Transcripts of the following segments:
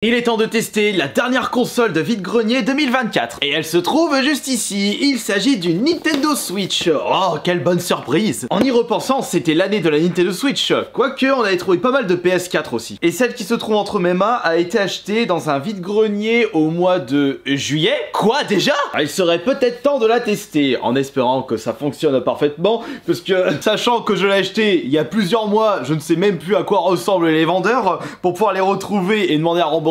Il est temps de tester la dernière console de vide-grenier 2024. Et elle se trouve juste ici. Il s'agit d'une Nintendo Switch. Oh, quelle bonne surprise. En y repensant, c'était l'année de la Nintendo Switch. Quoique, on avait trouvé pas mal de PS4 aussi. Et celle qui se trouve entre mes mains a été achetée dans un vide-grenier au mois de juillet. Quoi, déjà? Il serait peut-être temps de la tester, en espérant que ça fonctionne parfaitement. Parce que, sachant que je l'ai acheté il y a plusieurs mois, je ne sais même plus à quoi ressemblent les vendeurs. Pour pouvoir les retrouver et demander un remboursement,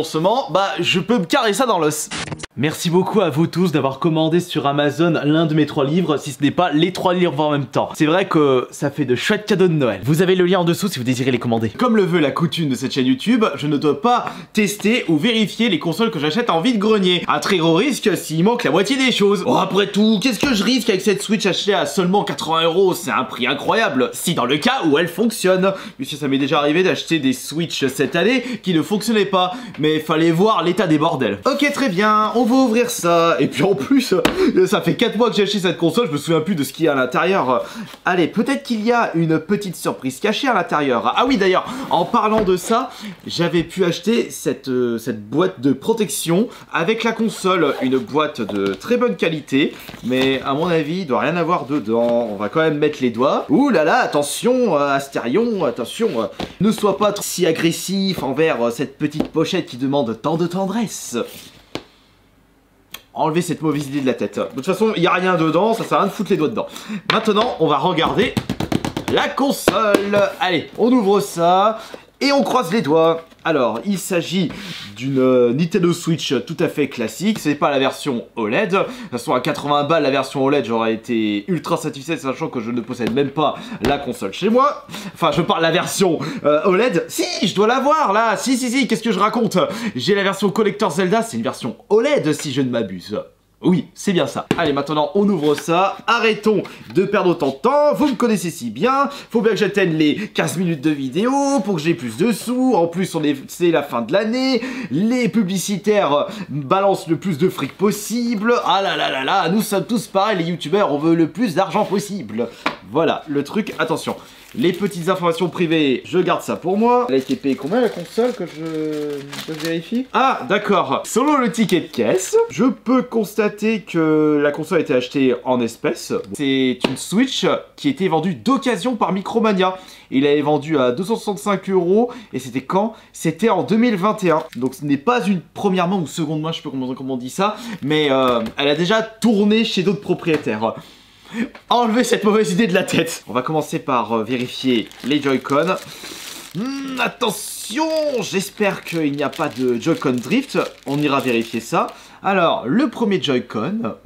bah je peux me carrer ça dans l'os. Merci beaucoup à vous tous d'avoir commandé sur Amazon l'un de mes 3 livres, si ce n'est pas les 3 livres en même temps. C'est vrai que ça fait de chouettes cadeaux de Noël. Vous avez le lien en dessous si vous désirez les commander. Comme le veut la coutume de cette chaîne YouTube, je ne dois pas tester ou vérifier les consoles que j'achète en vide-grenier. Un très gros risque s'il manque la moitié des choses. Oh, après tout, qu'est-ce que je risque avec cette Switch achetée à seulement 80 €? C'est un prix incroyable, si dans le cas où elle fonctionne. Puisque ça m'est déjà arrivé d'acheter des Switch cette année qui ne fonctionnaient pas, mais fallait voir l'état des bordels. Ok, très bien, on va ouvrir ça. Et puis en plus, ça fait 4 mois que j'ai acheté cette console, je me souviens plus de ce qu'il y a à l'intérieur. Allez, peut-être qu'il y a une petite surprise cachée à l'intérieur. Ah oui, d'ailleurs, en parlant de ça, j'avais pu acheter cette boîte de protection avec la console. Une boîte de très bonne qualité, mais à mon avis, il doit rien avoir dedans. On va quand même mettre les doigts. Ouh là là, attention, Astérion, attention. Ne sois pas si agressif envers cette petite pochette qui demande tant de tendresse. Enlever cette mauvaise idée de la tête. De toute façon, il n'y a rien dedans, ça sert à rien de foutre les doigts dedans. Maintenant, on va regarder la console. Allez, on ouvre ça et on croise les doigts. Alors, il s'agit d'une Nintendo Switch tout à fait classique. C'est pas la version OLED. De toute façon, à 80 balles, la version OLED, j'aurais été ultra satisfait, sachant que je ne possède même pas la console chez moi. Enfin, je parle de la version OLED. Si, je dois l'avoir là. Si, qu'est-ce que je raconte? J'ai la version Collector Zelda, c'est une version OLED si je ne m'abuse. Oui, c'est bien ça. Allez, maintenant, on ouvre ça. Arrêtons de perdre autant de temps. Vous me connaissez si bien. Faut bien que j'atteigne les 15 minutes de vidéo pour que j'ai plus de sous. En plus, c'est la fin de l'année. Les publicitaires balancent le plus de fric possible. Ah là là là là, nous sommes tous pareils, les youtubeurs, on veut le plus d'argent possible. Voilà, le truc, attention. Les petites informations privées, je garde ça pour moi. Elle a été payée combien la console que je vérifie? Ah, d'accord. Selon le ticket de caisse, je peux constater que la console a été achetée en espèces. C'est une Switch qui était vendue d'occasion par Micromania. Il avait vendu à 265 € et c'était quand? C'était en 2021. Donc ce n'est pas une première main ou seconde main, je sais pas comment on dit ça, mais elle a déjà tourné chez d'autres propriétaires. Enlevez cette mauvaise idée de la tête. On va commencer par vérifier les Joy-Con. Attention, j'espère qu'il n'y a pas de Joy-Con drift. On ira vérifier ça. Alors, le premier Joy-Con.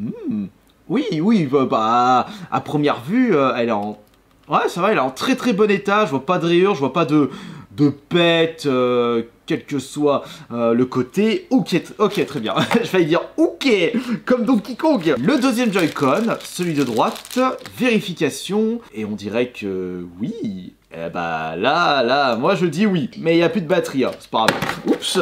Oui, bah, à première vue, elle est en... Ouais, ça va, elle est en très très bon état. Je vois pas de rayures, je vois pas de pète, quel que soit le côté. Ok, très bien. Je vais dire ok, comme Donkey Kong. Le deuxième Joy-Con, celui de droite, vérification. Et on dirait que oui. Eh bah là, moi je dis oui. Mais il n'y a plus de batterie, hein. C'est pas grave. Oups,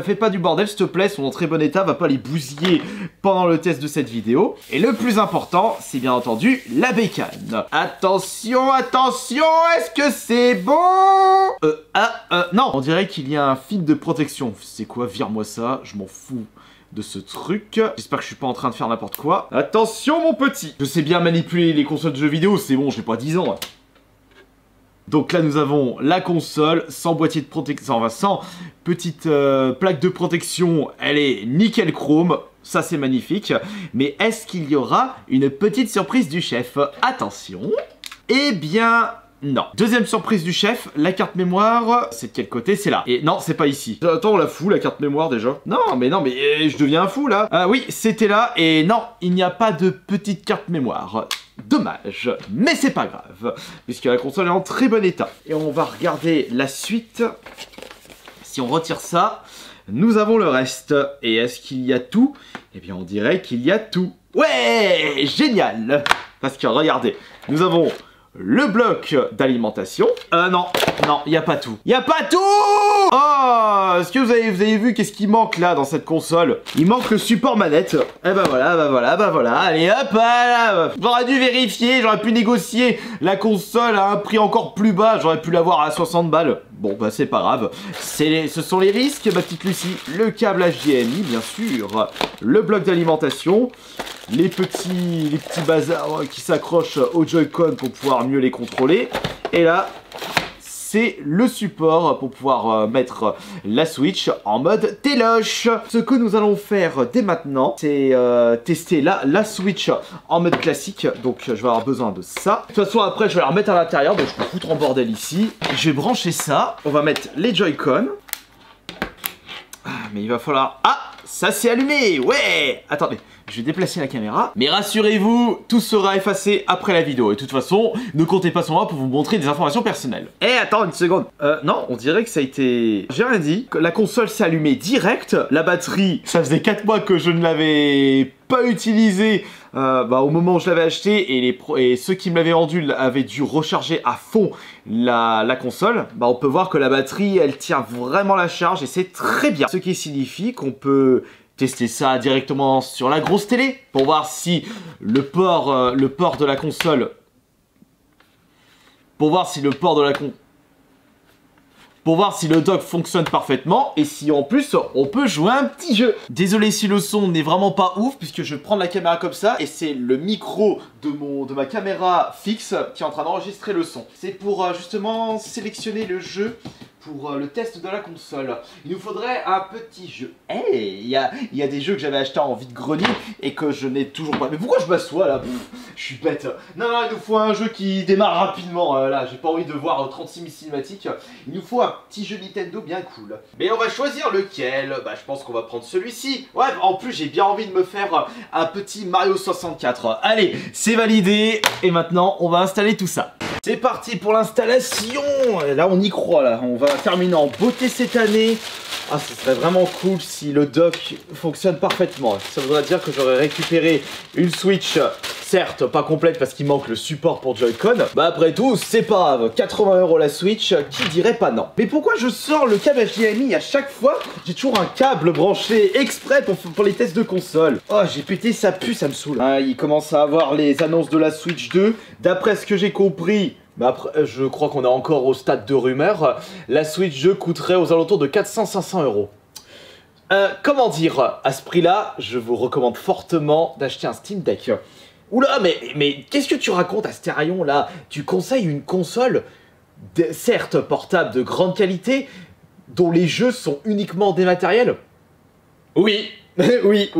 fais pas du bordel s'il te plaît, sont en très bon état, va pas les bousiller pendant le test de cette vidéo. Et le plus important, c'est bien entendu la bécane. Attention, est-ce que c'est bon? Non. On dirait qu'il y a un fil de protection. C'est quoi? Vire-moi ça, je m'en fous de ce truc. J'espère que je suis pas en train de faire n'importe quoi. Attention mon petit. Je sais bien manipuler les consoles de jeux vidéo, c'est bon, j'ai pas 10 ans. Donc là nous avons la console sans boîtier de protection, enfin sans petite plaque de protection, elle est nickel chrome, ça c'est magnifique. Mais est-ce qu'il y aura une petite surprise du chef? Attention. Eh bien... non. Deuxième surprise du chef, la carte mémoire, c'est de quel côté? C'est là. Et non, c'est pas ici. Attends, on la fout la carte mémoire déjà. Non, mais je deviens un fou là. Oui, c'était là et non, il n'y a pas de petite carte mémoire. Dommage, mais c'est pas grave, puisque la console est en très bon état. Et on va regarder la suite. Si on retire ça, nous avons le reste. Et est-ce qu'il y a tout? Eh bien, on dirait qu'il y a tout. Ouais, génial. Parce que regardez, nous avons le bloc d'alimentation. Non, il n'y a pas tout. Il n'y a pas tout! Oh, est-ce que vous avez vu qu'est-ce qui manque là dans cette console? Il manque le support manette. Eh ben voilà, allez hop, là. J'aurais dû vérifier, j'aurais pu négocier la console à un prix encore plus bas, j'aurais pu l'avoir à 60 balles. Bon bah c'est pas grave, ce sont les risques ma petite Lucie. Le câble HDMI bien sûr, le bloc d'alimentation, les petits bazars qui s'accrochent au Joy-Con pour pouvoir mieux les contrôler. Et là, c'est le support pour pouvoir mettre la Switch en mode téloche. Ce que nous allons faire dès maintenant, c'est tester la Switch en mode classique. Donc je vais avoir besoin de ça. De toute façon après je vais la remettre à l'intérieur, donc je peux foutre en bordel ici. Je vais brancher ça. On va mettre les Joy-Con. Mais il va falloir... Ah, ça s'est allumé. Ouais. Attendez, je vais déplacer la caméra. Mais rassurez-vous, tout sera effacé après la vidéo. Et de toute façon, ne comptez pas sur moi pour vous montrer des informations personnelles. Eh, attends une seconde. Non, on dirait que ça a été... J'ai rien dit. La console s'est allumée direct. La batterie, ça faisait 4 mois que je ne l'avais pas utilisée. Au moment où je l'avais acheté et ceux qui me l'avaient vendu avaient dû recharger à fond la console, on peut voir que la batterie elle tient vraiment la charge et c'est très bien. Ce qui signifie qu'on peut tester ça directement sur la grosse télé pour voir si le port de la console pour voir si le dock fonctionne parfaitement et si en plus on peut jouer un petit jeu. Désolé si le son n'est vraiment pas ouf puisque je prends la caméra comme ça et c'est le micro de ma caméra fixe qui est en train d'enregistrer le son. C'est pour justement sélectionner le jeu pour le test de la console. Il nous faudrait un petit jeu. Hey, il y a des jeux que j'avais achetés en vide-grenier et que je n'ai toujours pas. Mais pourquoi je m'assois là? Je suis bête. Non, il nous faut un jeu qui démarre rapidement. Là, j'ai pas envie de voir 36 000 cinématiques. Il nous faut un petit jeu Nintendo bien cool. Mais on va choisir lequel? Je pense qu'on va prendre celui-ci. Ouais, en plus, j'ai bien envie de me faire un petit Mario 64. Allez, c'est validé. Et maintenant, on va installer tout ça. C'est parti pour l'installation. Là, on y croit, là. On va terminer en beauté cette année. Ah, ce serait vraiment cool si le dock fonctionne parfaitement. Ça voudrait dire que j'aurais récupéré une Switch, certes pas complète parce qu'il manque le support pour Joy-Con. Après tout, c'est pas grave. 80 € la Switch, qui dirait pas non? Mais pourquoi je sors le câble HDMI à chaque fois? J'ai toujours un câble branché exprès pour les tests de console. Oh, j'ai pété, ça pue, ça me saoule. Il commence à avoir les annonces de la Switch 2. D'après ce que j'ai compris... après, je crois qu'on est encore au stade de rumeur. La Switch 2 coûterait aux alentours de 400-500 €. Comment dire, à ce prix-là, je vous recommande fortement d'acheter un Steam Deck. Oula, mais qu'est-ce que tu racontes, Astérion, là? Tu conseilles une console, certes portable de grande qualité, dont les jeux sont uniquement dématériels? Oui. Oui.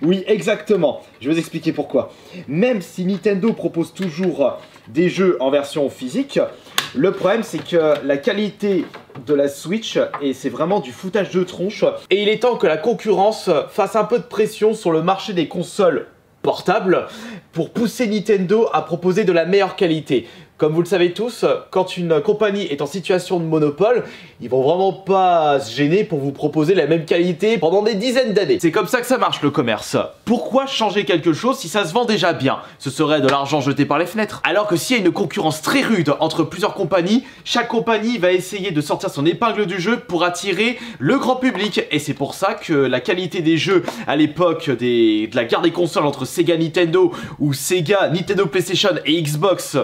Oui, exactement. Je vais vous expliquer pourquoi. Même si Nintendo propose toujours des jeux en version physique, le problème c'est que la qualité de la Switch, et c'est vraiment du foutage de tronche, et il est temps que la concurrence fasse un peu de pression sur le marché des consoles portables pour pousser Nintendo à proposer de la meilleure qualité. Comme vous le savez tous, quand une compagnie est en situation de monopole, ils vont vraiment pas se gêner pour vous proposer la même qualité pendant des dizaines d'années. C'est comme ça que ça marche le commerce. Pourquoi changer quelque chose si ça se vend déjà bien? Ce serait de l'argent jeté par les fenêtres. Alors que s'il y a une concurrence très rude entre plusieurs compagnies, chaque compagnie va essayer de sortir son épingle du jeu pour attirer le grand public. Et c'est pour ça que la qualité des jeux à l'époque de la guerre des consoles entre Sega Nintendo ou Sega Nintendo PlayStation et Xbox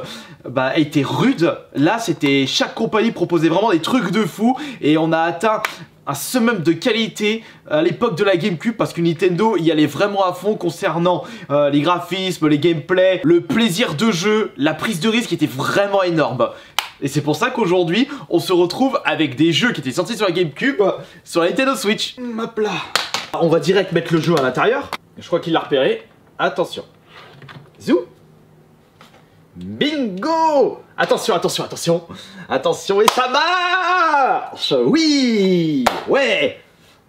était rude. Là, c'était chaque compagnie proposait vraiment des trucs de fou et on a atteint un summum de qualité à l'époque de la GameCube parce que Nintendo y allait vraiment à fond concernant les graphismes, les gameplays, le plaisir de jeu, la prise de risque était vraiment énorme. Et c'est pour ça qu'aujourd'hui, on se retrouve avec des jeux qui étaient sortis sur la GameCube sur la Nintendo Switch. Hop là. On va direct mettre le jeu à l'intérieur. Je crois qu'il l'a repéré. Attention. Zou. Bingo! Attention, et ça marche! Oui! Ouais!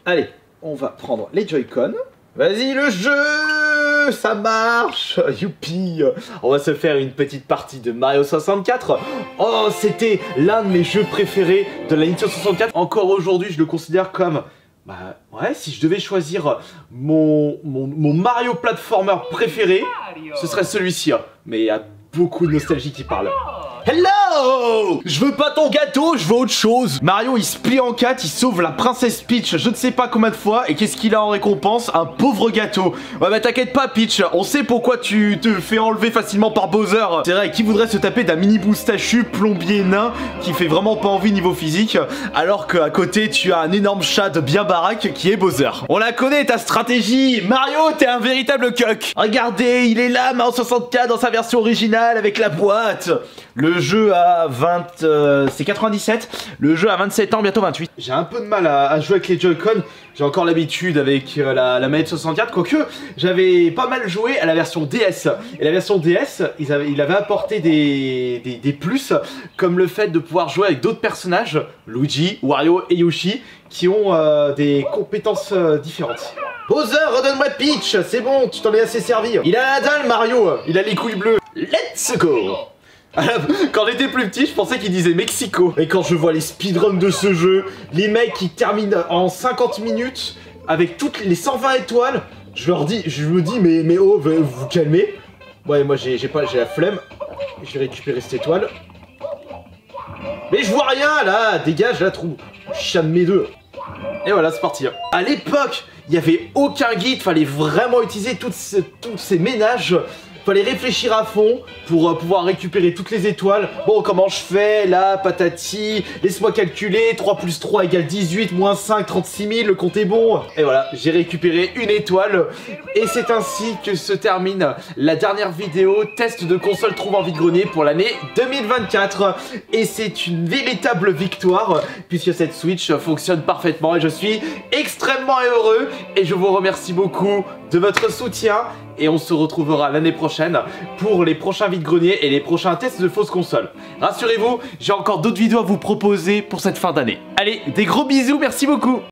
Allez, on va prendre les Joy-Con. Vas-y le jeu! Ça marche! Youpi! On va se faire une petite partie de Mario 64. Oh, c'était l'un de mes jeux préférés de la Nintendo 64. Encore aujourd'hui, je le considère comme... ouais, si je devais choisir mon Mario platformer préféré, ce serait celui-ci. Mais il y a beaucoup de nostalgie qui parle. Hello! Je veux pas ton gâteau, je veux autre chose. Mario, il se plie en 4, il sauve la princesse Peach je ne sais pas combien de fois. Et qu'est-ce qu'il a en récompense? Un pauvre gâteau. Ouais, bah t'inquiète pas, Peach, on sait pourquoi tu te fais enlever facilement par Bowser. C'est vrai, qui voudrait se taper d'un mini moustachu plombier nain qui fait vraiment pas envie niveau physique, alors qu'à côté, tu as un énorme chat de bien baraque qui est Bowser. On la connaît, ta stratégie. Mario, t'es un véritable cuck. Regardez, il est là, Mario 64 dans sa version originale avec la boîte. Le jeu a c'est 97. Le jeu a 27 ans, bientôt 28. J'ai un peu de mal à jouer avec les Joy-Con. J'ai encore l'habitude avec la manette 64. Quoique, j'avais pas mal joué à la version DS. Et la version DS, il avait apporté des plus, comme le fait de pouvoir jouer avec d'autres personnages, Luigi, Wario et Yoshi, qui ont des compétences différentes. Bowser, redonne-moi Peach, c'est bon, tu t'en es assez servi. Il a la dalle, Mario, il a les couilles bleues. Let's go! Quand j'étais plus petit, je pensais qu'il disait Mexico. Et quand je vois les speedruns de ce jeu, les mecs qui terminent en 50 minutes avec toutes les 120 étoiles, je me dis, mais oh, vous vous calmez. Ouais, moi j'ai la flemme. Je vais récupérer cette étoile. Mais je vois rien là, dégage la trou. Chame mes deux. Et voilà, c'est parti. À l'époque, il n'y avait aucun guide, fallait vraiment utiliser tous ces ménages. Fallait réfléchir à fond pour pouvoir récupérer toutes les étoiles. Bon, comment je fais là, patati? Laisse-moi calculer. 3 plus 3 égale 18, moins 5, 36 000, le compte est bon. Et voilà, j'ai récupéré une étoile. Et c'est ainsi que se termine la dernière vidéo test de console trouve en vide-grenier pour l'année 2024. Et c'est une véritable victoire, puisque cette Switch fonctionne parfaitement. Et je suis extrêmement heureux. Et je vous remercie beaucoup de votre soutien. Et on se retrouvera l'année prochaine pour les prochains vide-greniers et les prochains tests de fausses consoles. Rassurez-vous, j'ai encore d'autres vidéos à vous proposer pour cette fin d'année. Allez, des gros bisous, merci beaucoup.